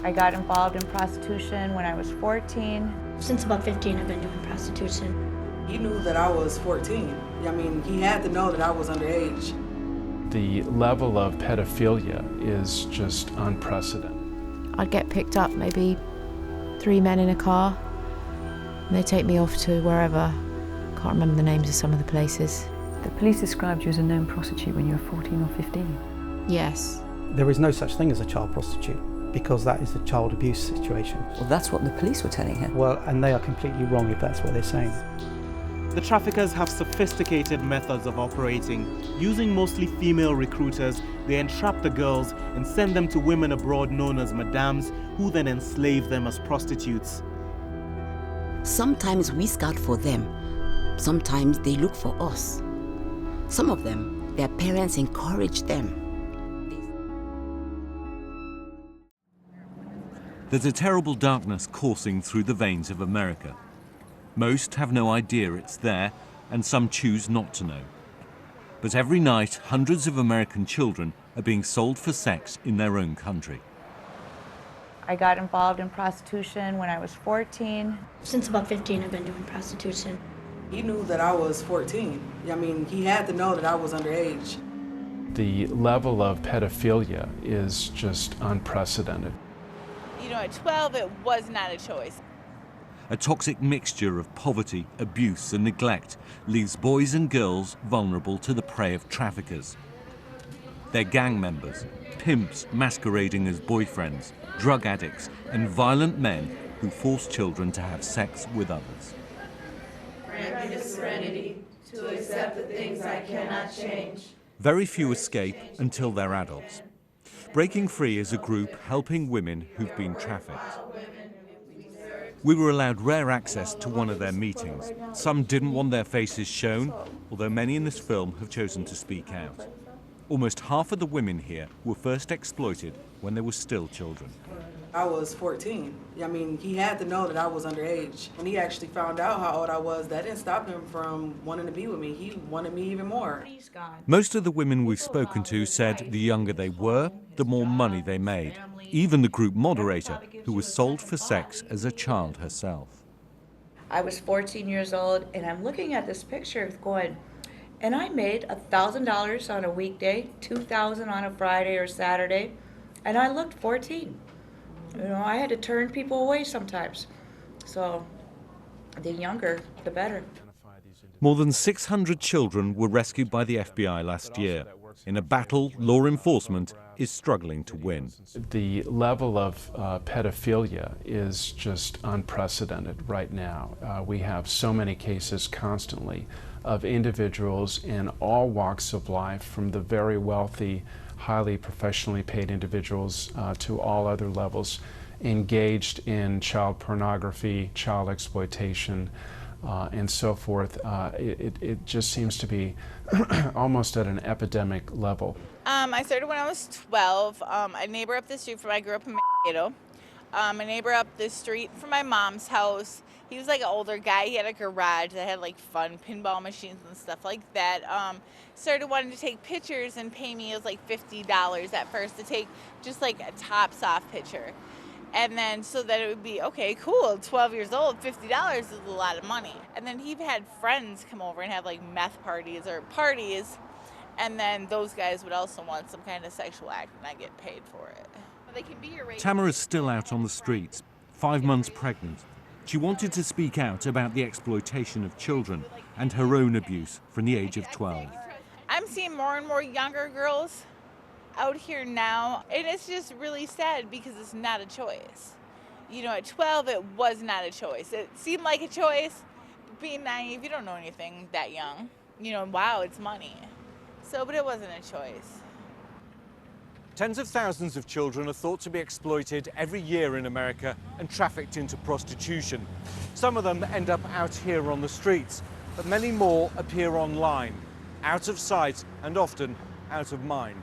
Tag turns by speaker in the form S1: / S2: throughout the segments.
S1: I got involved in prostitution when I was 14.
S2: Since about 15, I've been doing prostitution.
S3: He knew that I was 14. I mean, he had to know that I was underage.
S4: The level of pedophilia is just unprecedented.
S5: I'd get picked up, maybe 3 men in a car, and they'd take me off to wherever. Can't remember the names of some of the places.
S6: The police described you as a known prostitute when you were 14 or 15.
S5: Yes.
S7: There is no such thing as a child prostitute because that is a child abuse situation.
S6: Well, that's what the police were telling her.
S7: Well, and they are completely wrong if that's what they're saying.
S8: The traffickers have sophisticated methods of operating. Using mostly female recruiters, they entrap the girls and send them to women abroad known as madams, who then enslave them as prostitutes.
S9: Sometimes we scout for them. Sometimes they look for us. Some of them, their parents encourage them.
S10: There's a terrible darkness coursing through the veins of America. Most have no idea it's there, and some choose not to know. But every night, hundreds of American children are being sold for sex in their own country.
S1: I got involved in prostitution when I was 14.
S2: Since about 15, I've been doing prostitution.
S3: He knew that I was 14. I mean, he had to know that I was underage.
S4: The level of pedophilia is just unprecedented.
S11: You know, at 12, it was not a choice.
S10: A toxic mixture of poverty, abuse and neglect leaves boys and girls vulnerable to the prey of traffickers. They're gang members, pimps masquerading as boyfriends, drug addicts and violent men who force children to have sex with others.
S12: Grant me the serenity to accept the things I cannot change.
S10: Very few escape until they're adults. Breaking Free is a group helping women who've been trafficked. We were allowed rare access to one of their meetings. Some didn't want their faces shown, although many in this film have chosen to speak out. Almost half of the women here were first exploited when they were still children.
S3: I was 14. I mean, he had to know that I was underage. When he actually found out how old I was, that didn't stop him from wanting to be with me. He wanted me even more.
S10: Most of the women we've spoken to said the younger they were, the more money they made. Even the group moderator, who was sold for sex as a child herself.
S1: I was 14 years old, and I'm looking at this picture going, and I made $1,000 on a weekday, $2,000 on a Friday or Saturday, and I looked 14. You know, I had to turn people away sometimes. So the younger, the better.
S10: More than 600 children were rescued by the FBI last year, in a battle law enforcement is struggling to win.
S4: The level of pedophilia is just unprecedented right now. We have so many cases constantly of individuals in all walks of life, from the very wealthy, highly professionally paid individuals to all other levels, engaged in child pornography, child exploitation, and so forth. It just seems to be almost at an epidemic level.
S11: I started when I was 12. I neighbor up the street from, I grew up in Mankato. A neighbor up the street from my mom's house. He was like an older guy. He had a garage that had like fun pinball machines and stuff like that. Started wanting to take pictures and pay me, it was like $50 at first to take just like a tops off picture. And then so that it would be, okay, cool, 12 years old, $50 is a lot of money. And then he had friends come over and have like meth parties or parties. And then those guys would also want some kind of sexual act and I get paid for it. They can be your
S10: Tamara's still out on the streets, 5 months pregnant. She wanted to speak out about the exploitation of children and her own abuse from the age of 12.
S11: I'm seeing more and more younger girls out here now, and it's just really sad because it's not a choice. You know, at 12, it was not a choice. It seemed like a choice, but being naive, you don't know anything that young. You know, wow, it's money. So, but it wasn't a choice.
S10: Tens of thousands of children are thought to be exploited every year in America and trafficked into prostitution. Some of them end up out here on the streets, but many more appear online, out of sight and often out of mind.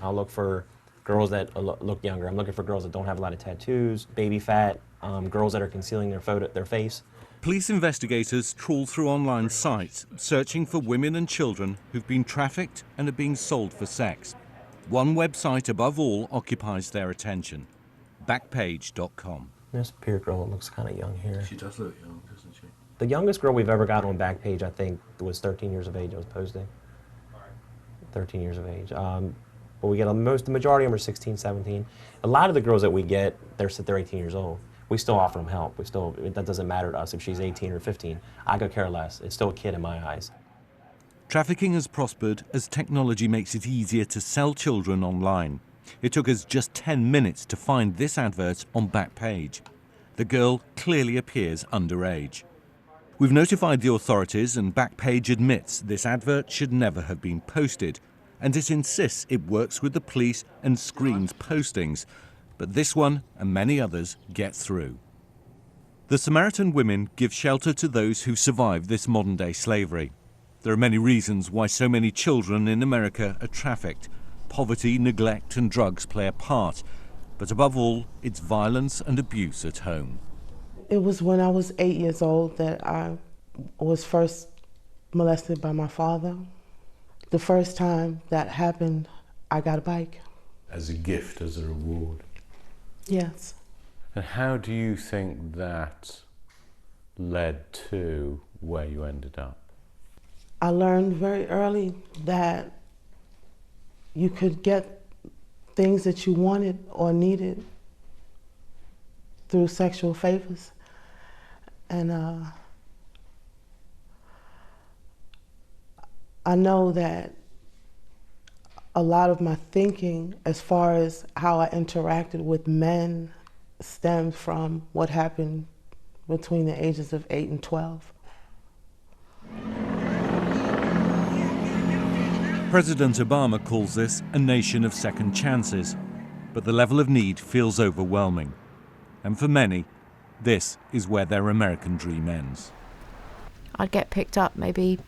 S13: I'll look for girls that look younger. I'm looking for girls that don't have a lot of tattoos, baby fat, girls that are concealing their face.
S10: Police investigators trawl through online sites, searching for women and children who've been trafficked and are being sold for sex. One website above all occupies their attention: Backpage.com.
S13: There's a peer girl that looks kind of young here.
S14: She does look young, doesn't she?
S13: The youngest girl we've ever got on Backpage, I think, was 13 years of age. I was posting. 13 years of age. But we get the majority of them are 16, 17. A lot of the girls that we get, they're 18 years old. We still offer them help. That doesn't matter to us if she's 18 or 15. I could care less. It's still a kid in my eyes.
S10: Trafficking has prospered as technology makes it easier to sell children online. It took us just 10 minutes to find this advert on Backpage. The girl clearly appears underage. We've notified the authorities, and Backpage admits this advert should never have been posted, and it insists it works with the police and screens postings. But this one and many others get through. The Samaritan women give shelter to those who survived this modern-day slavery. There are many reasons why so many children in America are trafficked. Poverty, neglect and drugs play a part, but above all, it's violence and abuse at home.
S15: It was when I was 8 years old that I was first molested by my father. The first time that happened, I got a bike.
S14: As a gift, as a reward?
S15: Yes.
S14: And how do you think that led to where you ended up?
S15: I learned very early that you could get things that you wanted or needed through sexual favors. And I know that a lot of my thinking as far as how I interacted with men stems from what happened between the ages of 8 and 12.
S10: President Obama calls this a nation of second chances, but the level of need feels overwhelming. And for many, this is where their American dream ends.
S5: I'd get picked up, maybe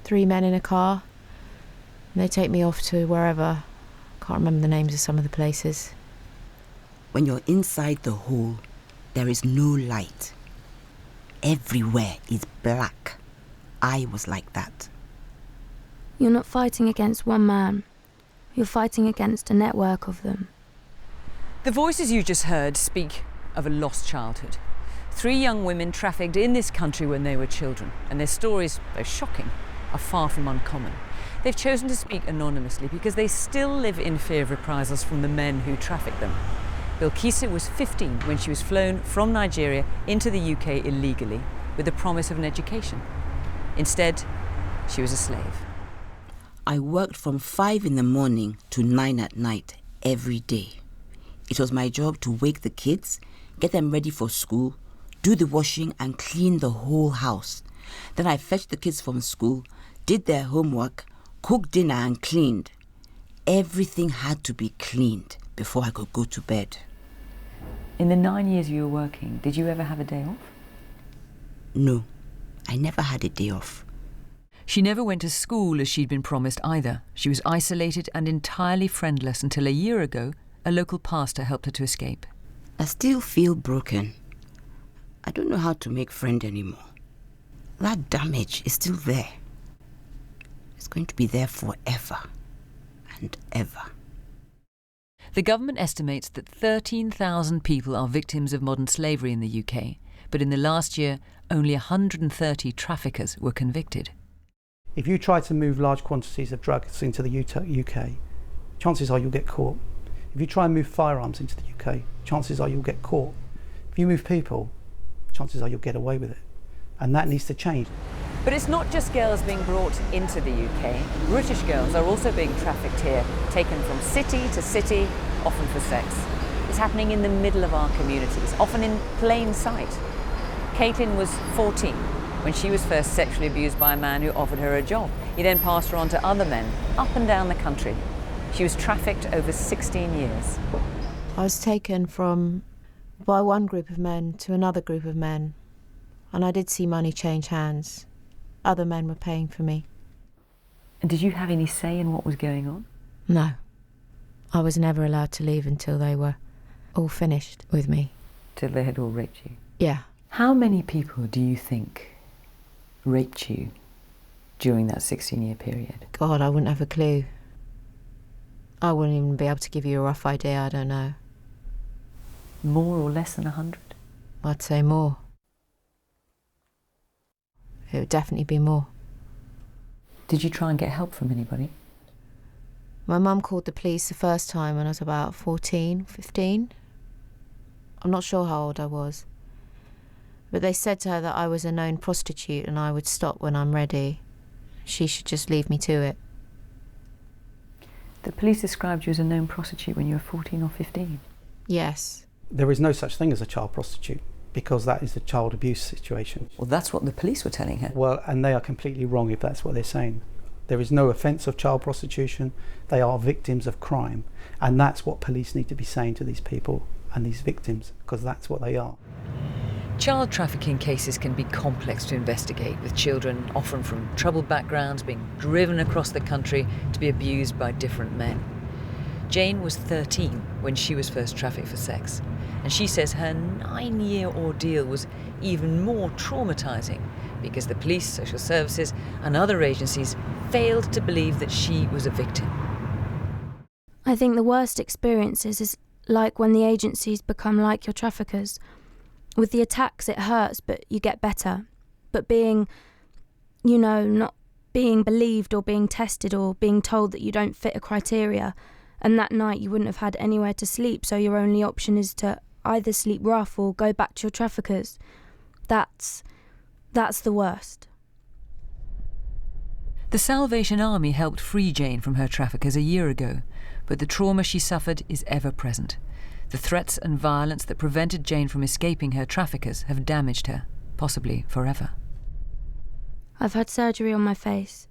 S5: 3 men in a car, and they'd take me off to wherever. Can't remember the names of some of the places.
S9: When you're inside the hole, there is no light. Everywhere is black. I was like that.
S16: You're not fighting against one man. You're fighting against a network of them.
S17: The voices you just heard speak of a lost childhood. 3 young women trafficked in this country when they were children, and their stories, though shocking, are far from uncommon. They've chosen to speak anonymously because they still live in fear of reprisals from the men who trafficked them. Bilkisa was 15 when she was flown from Nigeria into the UK illegally with the promise of an education. Instead, she was a slave.
S9: I worked from 5 in the morning to 9 at night every day. It was my job to wake the kids, get them ready for school, do the washing and clean the whole house. Then I fetched the kids from school, did their homework, cooked dinner and cleaned. Everything had to be cleaned before I could go to bed.
S17: In the 9 years you were working, did you ever have a day off?
S9: No, I never had a day off.
S17: She never went to school as she'd been promised either. She was isolated and entirely friendless until a year ago, a local pastor helped her to escape.
S9: I still feel broken. I don't know how to make friends anymore. That damage is still there. It's going to be there forever and ever.
S17: The government estimates that 13,000 people are victims of modern slavery in the UK, but in the last year, only 130 traffickers were convicted.
S7: If you try to move large quantities of drugs into the UK, chances are you'll get caught. If you try and move firearms into the UK, chances are you'll get caught. If you move people, chances are you'll get away with it. And that needs to change.
S17: But it's not just girls being brought into the UK. British girls are also being trafficked here, taken from city to city, often for sex. It's happening in the middle of our communities, often in plain sight. Caitlin was 14 when she was first sexually abused by a man who offered her a job. He then passed her on to other men up and down the country. She was trafficked over 16 years.
S5: I was taken by one group of men to another group of men, and I did see money change hands. Other men were paying for me.
S17: And did you have any say in what was going on?
S5: No. I was never allowed to leave until they were all finished with me.
S17: Till they had all raped you?
S5: Yeah.
S17: How many people do you think raped you during that 16-year period?
S5: God, I wouldn't have a clue. I wouldn't even be able to give you a rough idea, I don't know.
S6: More or less than 100?
S5: I'd say more. It would definitely be more.
S6: Did you try and get help from anybody?
S5: My mum called the police the first time when I was about 14, 15. I'm not sure how old I was. But they said to her that I was a known prostitute and I would stop when I'm ready. She should just leave me to it.
S6: The police described you as a known prostitute when you were 14 or 15?
S5: Yes.
S7: There is no such thing as a child prostitute because that is a child abuse situation.
S6: Well, that's what the police were telling her.
S7: Well, and they are completely wrong if that's what they're saying. There is no offence of child prostitution. They are victims of crime. And that's what police need to be saying to these people and these victims, because that's what they are.
S17: Child trafficking cases can be complex to investigate, with children often from troubled backgrounds being driven across the country to be abused by different men. Jane was 13 when she was first trafficked for sex, and she says her 9-year ordeal was even more traumatising because the police, social services and other agencies failed to believe that she was a victim.
S16: I think the worst experiences is like when the agencies become like your traffickers. With the attacks it hurts, but you get better. But being, not being believed or being tested or being told that you don't fit a criteria, and that night you wouldn't have had anywhere to sleep, so your only option is to either sleep rough or go back to your traffickers. That's the worst.
S17: The Salvation Army helped free Jane from her traffickers a year ago, but the trauma she suffered is ever present. The threats and violence that prevented Jane from escaping her traffickers have damaged her, possibly forever.
S16: I've had surgery on my face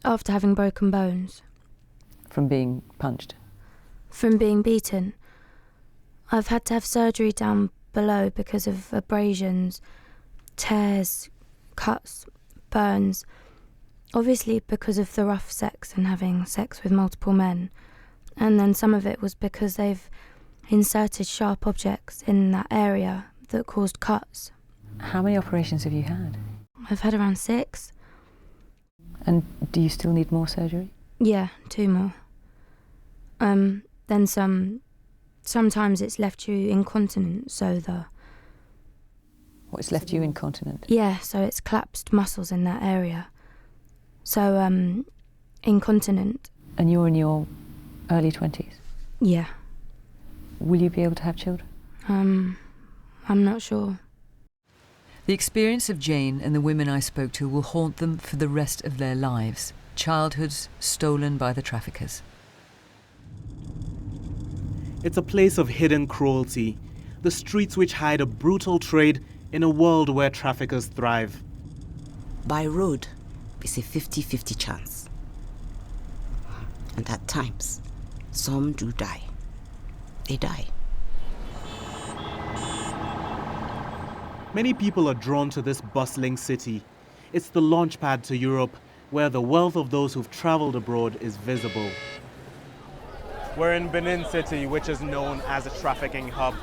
S16: after having broken bones.
S6: From being punched?
S16: From being beaten. I've had to have surgery down below because of abrasions, tears, cuts, burns. Obviously because of the rough sex and having sex with multiple men. And then some of it was because they've inserted sharp objects in that area that caused cuts.
S6: How many operations have you had?
S16: I've had around 6.
S6: And do you still need more surgery?
S16: Yeah, 2 more. Then sometimes it's left you incontinent, so
S6: What's left you incontinent?
S16: Yeah, so it's collapsed muscles in that area. So, incontinent.
S6: And you're in your early 20s?
S16: Yeah.
S6: Will you be able to have children?
S16: I'm not sure.
S17: The experience of Jane and the women I spoke to will haunt them for the rest of their lives. Childhoods stolen by the traffickers.
S8: It's a place of hidden cruelty, the streets which hide a brutal trade in a world where traffickers thrive.
S9: By road, it's a 50-50 chance. And at times, some do die. They die.
S8: Many people are drawn to this bustling city. It's the launchpad to Europe, where the wealth of those who've traveled abroad is visible. We're in Benin City, which is known as a trafficking hub.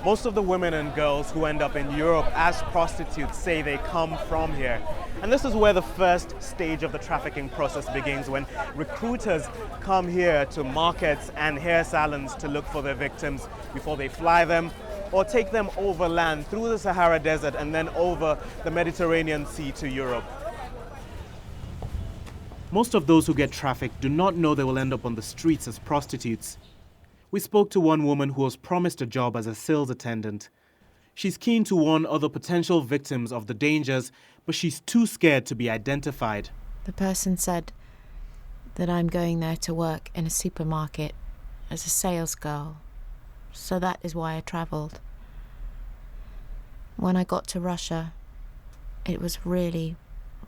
S8: Most of the women and girls who end up in Europe as prostitutes say they come from here. And this is where the first stage of the trafficking process begins, when recruiters come here to markets and hair salons to look for their victims before they fly them or take them overland through the Sahara Desert and then over the Mediterranean Sea to Europe. Most of those who get trafficked do not know they will end up on the streets as prostitutes. We spoke to one woman who was promised a job as a sales attendant. She's keen to warn other potential victims of the dangers, but she's too scared to be identified.
S5: The person said that I'm going there to work in a supermarket as a sales girl, so that is why I travelled. When I got to Russia, it was really,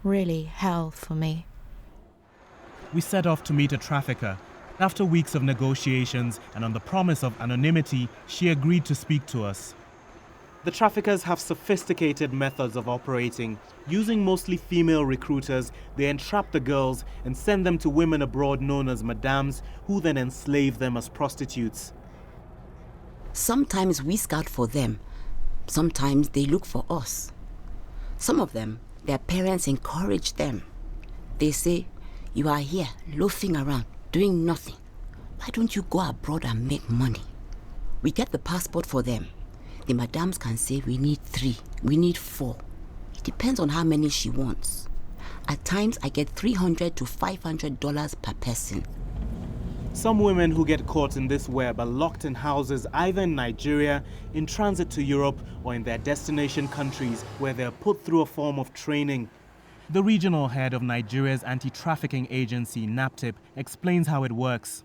S5: really hell for me.
S8: We set off to meet a trafficker. After weeks of negotiations and on the promise of anonymity, she agreed to speak to us. The traffickers have sophisticated methods of operating. Using mostly female recruiters, they entrap the girls and send them to women abroad known as madams, who then enslave them as prostitutes.
S9: Sometimes we scout for them. Sometimes they look for us. Some of them, their parents encourage them. They say, "You are here, loafing around, doing nothing. Why don't you go abroad and make money?" We get the passport for them. the madams can say we need 3, we need 4. It depends on how many she wants. At times I get $300 to $500 per person.
S8: Some women who get caught in this web are locked in houses either in Nigeria, in transit to Europe, or in their destination countries where they are put through a form of training. The regional head of Nigeria's anti-trafficking agency, NAPTIP, explains how it works.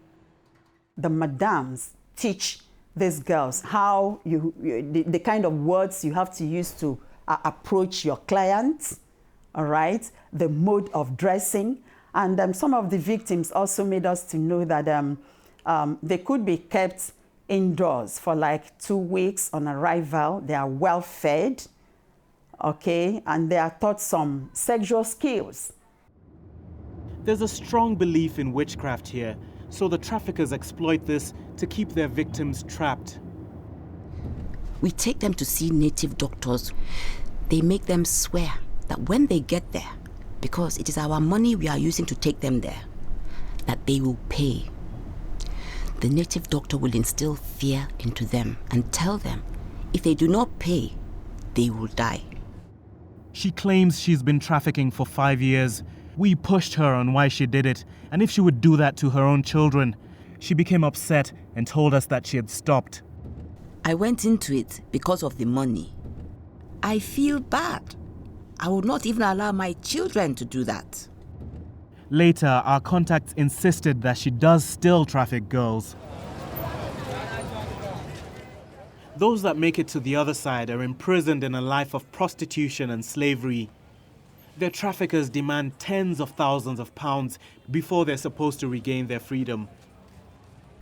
S18: The madams teach these girls how the kind of words you have to use to approach your clients, all right, the mode of dressing. And some of the victims also made us to know that they could be kept indoors for like 2 weeks on arrival. They are well fed, okay, and they are taught some sexual skills.
S8: There's a strong belief in witchcraft here, so the traffickers exploit this to keep their victims trapped.
S9: We take them to see native doctors. They make them swear that when they get there, because it is our money we are using to take them there, that they will pay. The native doctor will instill fear into them and tell them if they do not pay, they will die.
S8: She claims she's been trafficking for 5 years. We pushed her on why she did it, and if she would do that to her own children. She became upset and told us that she had stopped.
S9: I went into it because of the money. I feel bad. I would not even allow my children to do that.
S8: Later, our contacts insisted that she does still traffic girls. Those that make it to the other side are imprisoned in a life of prostitution and slavery. Their traffickers demand tens of thousands of pounds before they're supposed to regain their freedom.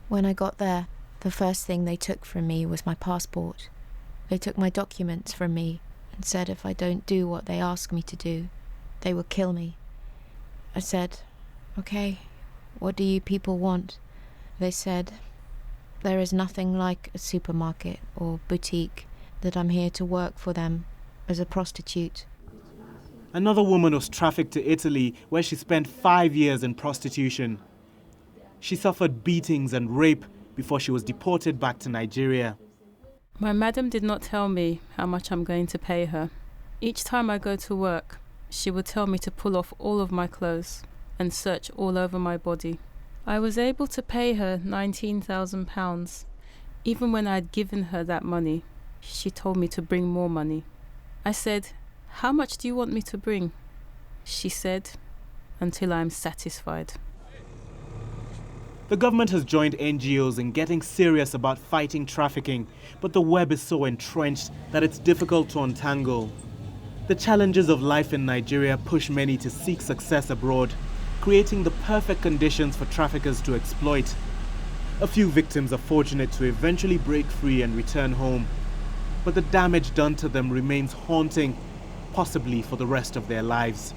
S5: When I got there, the first thing they took from me was my passport. They took my documents from me and said if I don't do what they ask me to do, they will kill me. I said, okay, what do you people want? They said, there is nothing like a supermarket or boutique, that I'm here to work for them as a prostitute.
S8: Another woman was trafficked to Italy, where she spent 5 years in prostitution. She suffered beatings and rape before she was deported back to Nigeria.
S19: My madam did not tell me how much I'm going to pay her. Each time I go to work, she would tell me to pull off all of my clothes and search all over my body. I was able to pay her £19,000. Even when I'd given her that money, she told me to bring more money. I said, how much do you want me to bring? She said, until I'm satisfied.
S8: The government has joined NGOs in getting serious about fighting trafficking, but the web is so entrenched that it's difficult to untangle. The challenges of life in Nigeria push many to seek success abroad, creating the perfect conditions for traffickers to exploit. A few victims are fortunate to eventually break free and return home, but the damage done to them remains haunting, possibly for the rest of their lives.